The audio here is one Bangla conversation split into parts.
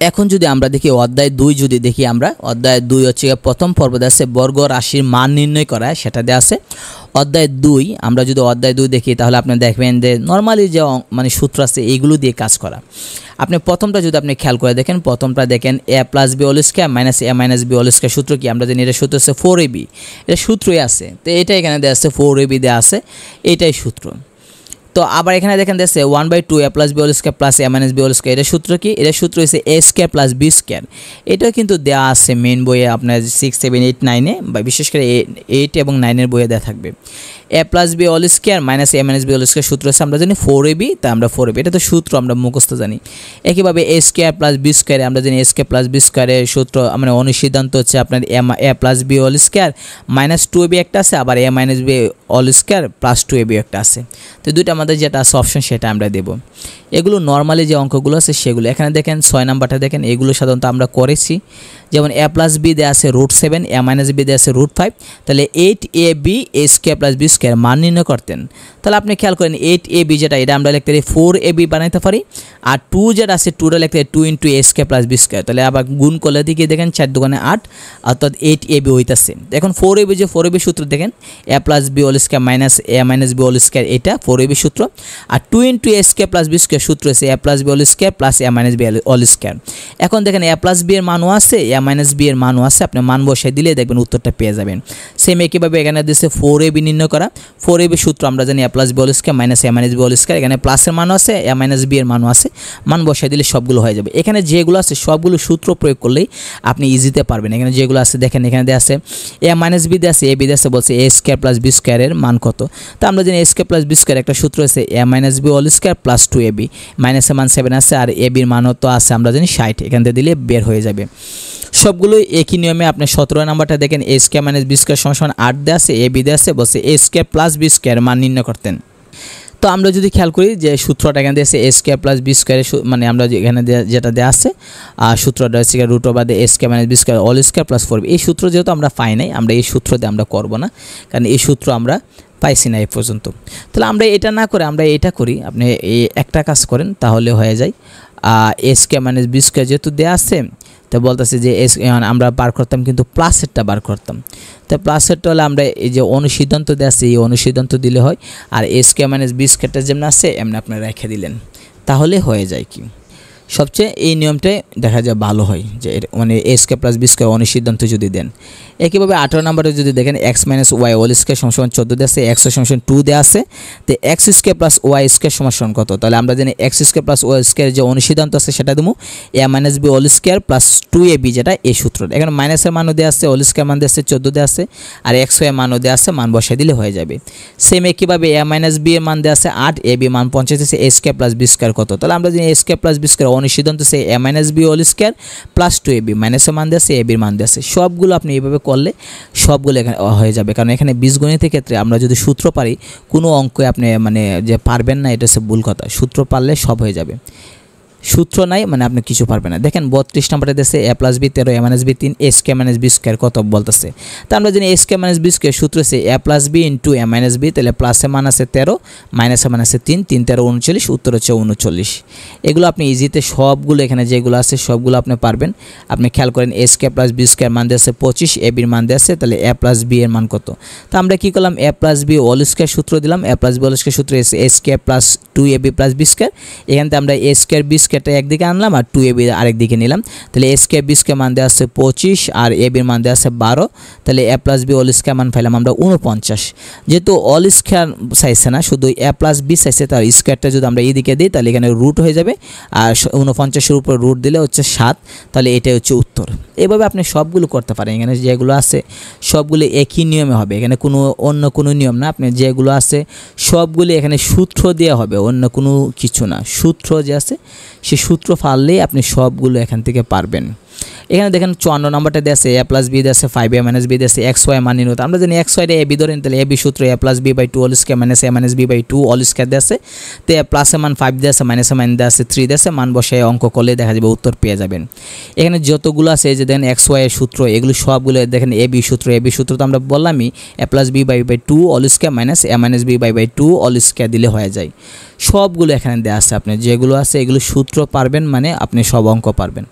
এখন যদি আমরা দেখি অধ্যায় 2 যদি দেখি আমরা অধ্যায় 2 হচ্ছে প্রথম পর্ব দেয়া আছে বর্গ রাশির মান নির্ণয় করা, সেটা দেয়া আছে। অধ্যায় 2 আমরা যদি অধ্যায় 2 দেখি তাহলে আপনি দেখবেন যে নরমালি যে মানে সূত্র আছে এইগুলো দিয়ে কাজ করা। আপনি প্রথমটা যদি আপনি খেয়াল করে দেখেন, প্রথমটা দেখেন a + b whole square minus a minus b whole square সূত্র কি আমরা জানি, এটা সূত্র আছে 4ab, এটা সূত্রই আছে। তো এটা এখানে দেয়া আছে 4ab দেয়া আছে, এটাই সূত্র। তো আবার এখানে দেখেন দেখছে 1/2 a + b whole square plus a minus b whole square, এটা সূত্র কি, এটা সূত্র হচ্ছে a square plus b square. এটাও কিন্তু দেওয়া আছে মেন বইয়ে আপনার 6, 7, 8, 9-এ, বা বিশেষ করে 8 এবং 9-এর বইয়ে দেওয়া থাকবে। a + b whole square minus a minus b whole square সূত্র হচ্ছে আমরা জানি 4ab, তা আমরা 4ab, এটা তো সূত্র আমরা মুখস্থ জানি। একইভাবে a স্কয়ার প্লাস b স্কয়ারে আমরা জানি a স্কয়ার প্লাস b স্কয়ারের সূত্র মানে অনুসিদ্ধান্ত হচ্ছে আপনার a + b whole square minus 2ab একটা আছে, আবার a minus b whole square plus 2ab একটা আছে। তো দুইটা আমাদের যেটা আছে অপশন সেটা আমরা দেব। এগুলো নর্মালি যে অঙ্কগুলো আছে সেগুলো। এখানে দেখেন 6 নাম্বারটা দেখেন, এগুলো সাধারণত আমরা করেছি। যেমন a + b দেয়া আছে √7, a মাইনাস b দেয়া আছে √5, তাহলে 8ab a square plus b square মান নির্ণয় করতেন। তাহলে আপনি খেয়াল করেন 8ab যেটা, এটা আমরা লিখতে পারি 4ab বানাইতে পারি, আর 2 যেটা আছে 2টা লিখতে 2 * a square plus b square. তাহলে আবার গুণ করলে দিকে দেখেন 4 × 8 অর্থাৎ 8ab হইতাছে। এখন 4ab যে 4ab সূত্র দেখেন a + b whole square minus a minus b whole square, এটা 4ab সূত্র। আর 2 * a square plus b square সূত্র আছে a + b whole square plus a minus b whole square. এখন দেখেন a + b এর মানও আছে, a মাইনাস b এর মানও আছে, আপনি মান বসাই দিলে দেখবেন উত্তরটা পেয়ে যাবেন। সেম একইভাবে এখানে দিয়েছে 4ab নির্ণয় করা। 4ab সূত্র আমরা জানি a + b whole square minus a minus b whole square, এখানে প্লাসের মানও আছে, a মাইনাস b এর মানও আছে, মান বসাই দিলে সবগুলো হয়ে যাবে। এখানে যেগুলো আছে সবগুলো সূত্র প্রয়োগ করলেই আপনি ইজিতে পারবেন। এখানে যেগুলো আছে দেখেন, এখানে দেয়া আছে a মাইনাস b দেয়া আছে, a b দেয়া আছে, বলছে a স্কয়ার প্লাস b স্কয়ারের মান কত। তো আমরা জানি a square plus b square একটা সূত্র আছে a minus b whole square plus 2ab, মাইনাসের মান 7 আছে, আর a b এর মানও তো আছে আমরা জানি 60, এখান থেকে দিলে বের হয়ে যাবে। সবগুলোই একই নিয়মে। আপনি 17 নাম্বারটা দেখেন a square minus b square সমান 8 দেয়া আছে, a b দেয়া আছে, বলছে a square plus b square মান নির্ণয় করতেন। তো আমরা যদি খেয়াল করি যে সূত্রটা এখানে দিয়েছে a স্কয়ার প্লাস b স্কয়ারের, মানে আমরা এখানে যেটা দেওয়া আছে সূত্রটা হচ্ছে √a square minus b square whole square plus 4b। এই সূত্র যেহেতু আমরা পাই নাই, আমরা এই সূত্র দিয়ে আমরা করব না, কারণ এই সূত্র আমরা পাইছি না এই পর্যন্ত। তাহলে আমরা এটা না করে আমরা এটা করি, আপনি এই একটা কাজ করেন তাহলে হয়ে যায়। a square minus b square যেহেতু দেওয়া আছে, তো বলতেছে যে আমরা বার করতাম কিন্তু প্লাসেরটা বার করতাম। তো প্লাসেরটা হলে আমরা এই যে অনুসিদ্ধান্ত দেওয়া আছে এই অনুসিদ্ধান্ত দিলে হয়, আর a স্কয়ার মাইনাস b স্কয়ারটা যেমন আছে এমনি আপনারা রেখে দিলেন, তাহলে হয়ে যায় কি সবচেয়ে এই নিয়মটাই দেখা যায় ভালো হয়, যে মানে a square plus b square অনুসিদ্ধান্ত যদি দেন। একইভাবে 18 নম্বরে যদি দেখেন x minus y whole square সমান 14 দেওয়া আছে, x সমান 2 দেওয়া আছে, তো x square plus y square সমান কত। তাহলে আমরা জানি x square plus y square যে অনুসিদ্ধান্ত আছে সেটা দেবো a minus b whole square plus 2ab, যেটা এই সূত্র। এখানে মাইনাসের মানও দেওয়া আছে, হোল স্কয়ার মান দেওয়া আছে 14 দেওয়া আছে, আর x y মানও দেওয়া আছে, মান বসাই দিলে হয়ে যাবে। সেম একইভাবে a মাইনাস b এর মান দেওয়া আছে 8, ab মান 50 আছে, a square plus b square কত। তাহলে আমরা জানি a square plus b square অনুসিদ্ধান্ত আছে a minus b whole square plus 2ab, মাইনাসের মান দেওয়া আছে, ab এর মান দেওয়া আছে। সবগুলো আপনি এইভাবে করলে সবগুলো এখানে হয়ে যাবে, কারণ এখানে বীজগণিতের ক্ষেত্রে আমরা যদি সূত্র পারি কোনো অঙ্কে আপনি মানে যে পারবেন না, এটা হচ্ছে ভুল কথা। সূত্র পারলে সব হয়ে যাবে, সূত্র নাই মানে আপনি কিছু পারবেন না। দেখেন 32 নম্বরে দিয়েছে a + b 13, a minus b 3, a square minus b square কত বলতেছে। তো আমরা জানি a square minus b square সূত্র আছে a + b * a minus b, তাহলে প্লাসের মান আছে 13, মাইনাসের মান আছে 3, 3 13 39, উত্তর হচ্ছে 39। এগুলো আপনি ইজিতে সবগুলো এখানে যেগুলো আছে সবগুলো আপনি পারবেন। আপনি খেয়াল করেন a square plus b square মান দিয়েছে 25, a b এর মান দিয়েছে, তাহলে a + b এর মান কত। তো আমরা কি করলাম, a + b হোল স্কয়ার সূত্র দিলাম, a + b হোল স্কয়ার সূত্র আছে a square plus 2ab plus b square. এখান থেকে আমরা a স্কয়ার b স্কয়ারটা একদিকে আনলাম আর 2ab আরেক দিকে নিলাম, তাহলে a স্কয়ার b স্কয়ার মান দেওয়া আছে 25 আর ab এর মান দেওয়া আছে 12, তাহলে a + b হোল স্কয়ার মান পাইলাম আমরা 49। যেহেতু হোল স্কয়ার চাইছে না, শুধু a + b চাইছে, তার স্কয়ারটা যদি আমরা এই দিকে দিই তাহলে এখানে রুট হয়ে যাবে, আর 49-এর উপর রুট দিলে হচ্ছে 7, তাহলে এটাই হচ্ছে উত্তর। এভাবে আপনি সবগুলো করতে পারেন। এখানে যেগুলো আছে সবগুলো একই নিয়মে হবে, এখানে কোনো অন্য কোনো নিয়ম না। আপনি যেগুলো আছে সবগুলো এখানে সূত্র দেওয়া হবে, অন্য কোনো কিছু না। সূত্র যে আছে সেই সূত্র পারলেই আপনি সবগুলো এখান থেকে পারবেন। এখানে দেখেন 54 নম্বরটা দেওয়া আছে a প্লাস বি দেওয়া আছে 5a মাইনাস বি দেওয়া আছে এক্স ওয়াই মান নির্ণয়। আমরা জানি এক্স ওয়াই এ বি ধরেন, তাহলে এ বি সূত্র a plus B by 2 whole square minus a minus B by 2 whole square দেওয়া আছে। তো এ প্লাস এ মান 5 দেওয়া আছে, মাইনাস এ মান দেওয়া আছে 3 দেওয়া আছে, মান বসে অঙ্ক করলে দেখা যাবে উত্তর পেয়ে যাবেন। এখানে যতগুলো আছে এই যে দেখেন এক্স ওয়াই এর সূত্র, এগুলো সবগুলো দেখেন এ বি সূত্র। এ বি সূত্র তো আমরা বললামই, a plus B by 2 whole square minus a minus B by 2 whole square দিলে হয়ে যায়। সবগুলো এখানে দেওয়া আছে, আপনি যেগুলো আছে এগুলো সূত্র পারবেন মানে আপনি সব অঙ্ক পারবেন,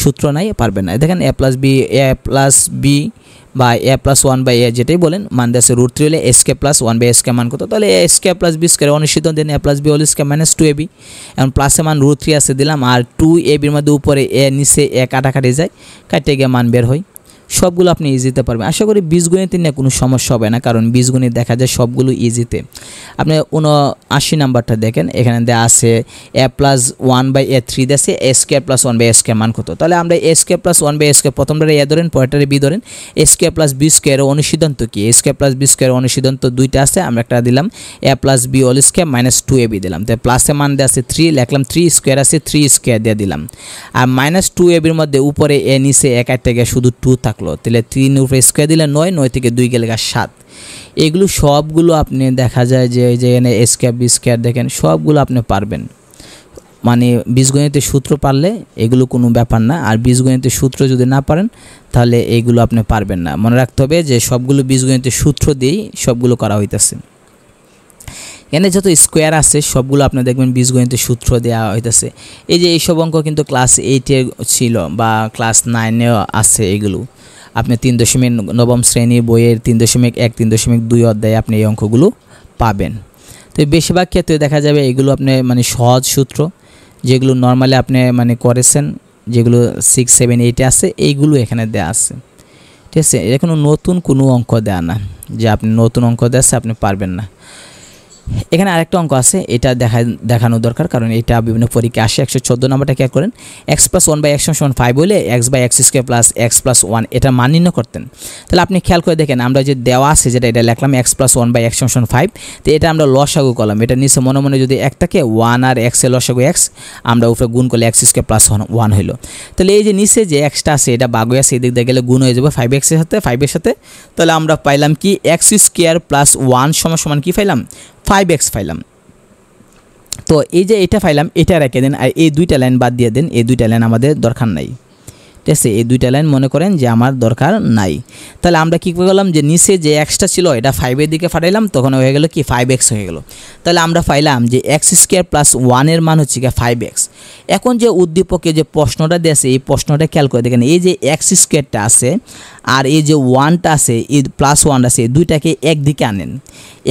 সূত্র নাই পারবেন না। দেখেন a প্লাস বি বা a প্লাস 1 বাই a যেটাই বলেন মান দেওয়া আছে √3 হলে a square plus 1 by a square মান কত, তাহলে a square plus b square অনুসিদ্ধন দেন a plus b whole square minus 2ab। এখন প্লাসে মান √3 আছে দিলাম, আর 2ab এর মধ্যে উপরে a নিচে a কাটাকাটি যায়, কাটতে গিয়ে মান বের হয়। সবগুলো আপনি ইজিতে পারবেন। আশা করি বীজগণিত নিয়ে কোনো সমস্যা হবে না, কারণ বীজগণিত দেখা যায় সবগুলো ইজিতে। আপনি 79 নাম্বারটা দেখেন, এখানে দেওয়া আছে a প্লাস 1 বাই a 3 দেশে a square plus 1 by a square মান কত, তাহলে আমরা a square plus 1 by a square প্রথমটারে a ধরেন, পরেরটারে b ধরেন। a স্কয়ার প্লাস b স্কয়ারের অনুসিদ্ধান্ত কি? a স্কয়ার প্লাস b স্কয়ারের অনুসিদ্ধান্ত দুইটা আছে, আমরা একটা দিলাম a plus b whole square minus 2ab দিলাম। তো প্লাসে মান দেওয়া আছে 3, লিখলাম 3 স্কয়ার আছে 3 স্কয়ার দিয়ে দিলাম, আর মাইনাস 2ab এর মধ্যে উপরে a নিচে a কাটতে গিয়ে শুধু 2 থাকলো, তাহলে 3 উপরে স্কয়ার দিলে 9, 9 থেকে 2 গেলে 7। এগুলো সবগুলো আপনি দেখা যায় যে এখানে a স্কয়ার b স্কয়ার দেখেন সবগুলো আপনি পারবেন, মানে বীজগণিতের সূত্র পারলে এগুলো কোনো ব্যাপার না। আর বীজগণিতের সূত্র যদি না পারেন তাহলে এইগুলো আপনি পারবেন না। মনে রাখতে হবে যে সবগুলো বীজগণিতের সূত্র দিয়েই সবগুলো করা হইতেছে। এখানে যত স্কোয়ার আছে সবগুলো আপনি দেখবেন বীজগণিতের সূত্র দেওয়া হইতেছে। এই যে এইসব অঙ্ক কিন্তু ক্লাস 8-এ ছিল বা ক্লাস 9-এও আছে, এগুলো আপনি 3.9 শ্রেণীর বইয়ের 3.1 3.2 অধ্যায়ে আপনি এই অঙ্কগুলো পাবেন। তো বেশিরভাগ ক্ষেত্রে দেখা যাবে এগুলো আপনি মানে সহজ সূত্র, যেগুলো নর্মালি আপনি মানে করেছেন, যেগুলো 6, 7, 8-এ আছে এইগুলো এখানে দেওয়া আছে, ঠিক আছে। এখনো নতুন কোনো অঙ্ক দেওয়া না যে আপনি নতুন অঙ্ক দেওয়া আপনি পারবেন না। এখানে আরেকটা অঙ্ক আছে, এটা দেখানো দরকার, কারণ এটা বিভিন্ন পরীক্ষায় আসে। 114 নম্বরটা খেয়াল করেন, x প্লাস 1 বাই x সমান 5 হলে x by x square plus x plus 1 এটা মান নির্ণয় করতেন। তাহলে আপনি খেয়াল করে দেখেন, আমরা যে দেওয়া আছে যেটা এটা লিখলাম x প্লাস 1 বাই x সমান 5, তো এটা আমরা লসাগু করলাম। এটা নিচে মনে মনে যদি 1 থাকে 1 আর x এর লসাগু x, আমরা উপরে গুণ করলে x স্কয়ার প্লাস 1 হলো। তাহলে এই যে নিচে যে xটা আছে এটা বাগ হয়ে আছে, এদিক দিয়ে গেলে গুণ হয়ে যাবে 5x এর সাথে 5 এর সাথে। তাহলে আমরা পাইলাম কি x স্কয়ার প্লাস 1 সমান কি পাইলাম 5x পাইলাম। তো এই যে এটা পাইলাম, এটা রেখে দেন, আর এই দুইটা লাইন বাদ দিয়ে দেন, এই দুইটা লাইন আমাদের দরকার নাই, ঠিক আছে। এই দুইটা লাইন মনে করেন যে আমার দরকার নাই। তাহলে আমরা কী করলাম যে নিচে যে এক্সটা ছিল এটা 5-এর দিকে ফাটাইলাম, তখন হয়ে গেল কি 5x হয়ে গেল। তাহলে আমরা পাইলাম যে x স্কয়ার প্লাস 1-এর মান হচ্ছে কি 5x। এখন যে উদ্দীপকে যে প্রশ্নটা দিয়েছে এই প্রশ্নটা খেয়াল করে দেখেন, এই যে x স্কয়ারটা আছে আর এই যে 1টা আছে, এই প্লাস 1 আছে, দুইটাকে একদিকে আনেন।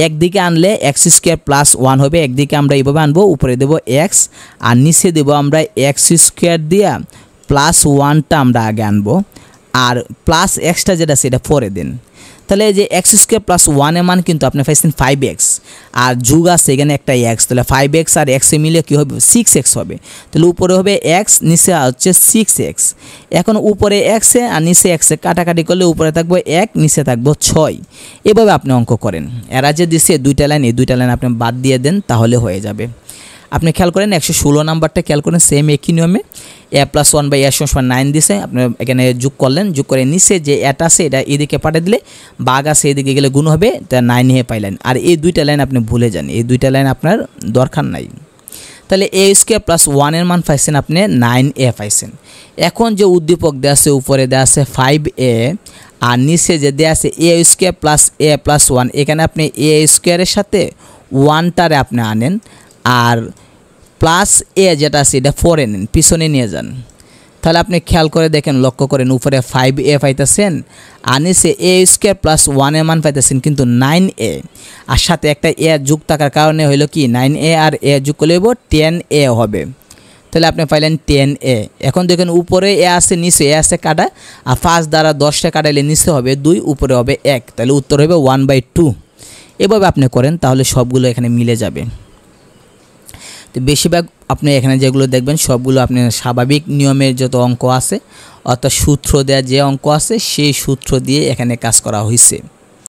একদিকে আনলে x স্কয়ার প্লাস 1 হবে, একদিকে আমরা এইভাবে আনবো, উপরে দেবো x আর নিচে দেবো আমরা x স্কয়ার দিয়া প্লাস 1টা আমরা আগে আনবো, আর প্লাস এক্সটা যেটা সেটা পরে দিন। তাহলে যে x স্কয়ার প্লাস 1-এর মান কিন্তু আপনি পাইছেন 5x, আর যুগ আছে এখানে একটা x, তাহলে 5x আর x এ মিলে কী হবে 6x হবে। তাহলে উপরে হবে x, নিচে হচ্ছে 6x। এখন উপরে x এ আর নিচে x এ কাটাকাটি করলে উপরে থাকবে 1, নিচে থাকবে 6। এভাবে আপনি অঙ্ক করেন। এরা যে দিচ্ছে দুইটা লাইন, এই দুইটা লাইন আপনি বাদ দিয়ে দেন, তাহলে হয়ে যাবে। আপনি খেয়াল করেন 116 নাম্বারটা খেয়াল করেন, সেম একই নিয়মে a প্লাস 1 বাই a সমান 9 দিছে, আপনি এখানে যোগ করলেন, যোগ করে নিচে যে এটা আছে এটা এদিকে পাঠিয়ে দিলে বাঘ আছে এদিকে গেলে গুণ হবে, তা 9 নিয়ে পাইলেন। আর এই দুইটা লাইন আপনি ভুলে যান, এই দুইটা লাইন আপনার দরকার নাই। তাহলে a স্কয়ার প্লাস 1-এর মান পাইছেন আপনি 9a পাইছেন। এখন যে উদ্দীপক দেওয়া আছে উপরে দেওয়া আছে 5a আর নিচে যে দেওয়া আছে a square plus a plus 1, এখানে আপনি a স্কয়ারের সাথে 1টারে আপনি আনেন, আর প্লাস এ যেটা আছে এটা পরে নেন, পিছনে নিয়ে যান। তাহলে আপনি খেয়াল করে দেখেন, লক্ষ্য করেন উপরে 5a পাইতেছেন আর নিচে a স্কয়ার প্লাস 1-এর মান পাইতেছেন কিন্তু 9a, আর সাথে একটা a যোগ থাকার কারণে হইলো কি 9a আর a যোগ করলে 10a হবে। তাহলে আপনি পাইলেন 10a। এখন দেখেন উপরে a আছে, নিচে a আছে কাটা, আর 5 দ্বারা 10টা কাটাইলে নিচে হবে 2, উপরে হবে 1, তাহলে উত্তর হবে 1/2। এভাবে আপনি করেন, তাহলে সবগুলো এখানে মিলে যাবে। তো বেশিরভাগ আপনি এখানে যেগুলো দেখবেন সবগুলো আপনি স্বাভাবিক নিয়মের যত অঙ্ক আছে, অর্থাৎ সূত্র দেওয়া যে অঙ্ক আছে সেই সূত্র দিয়ে এখানে কাজ করা হয়েছে।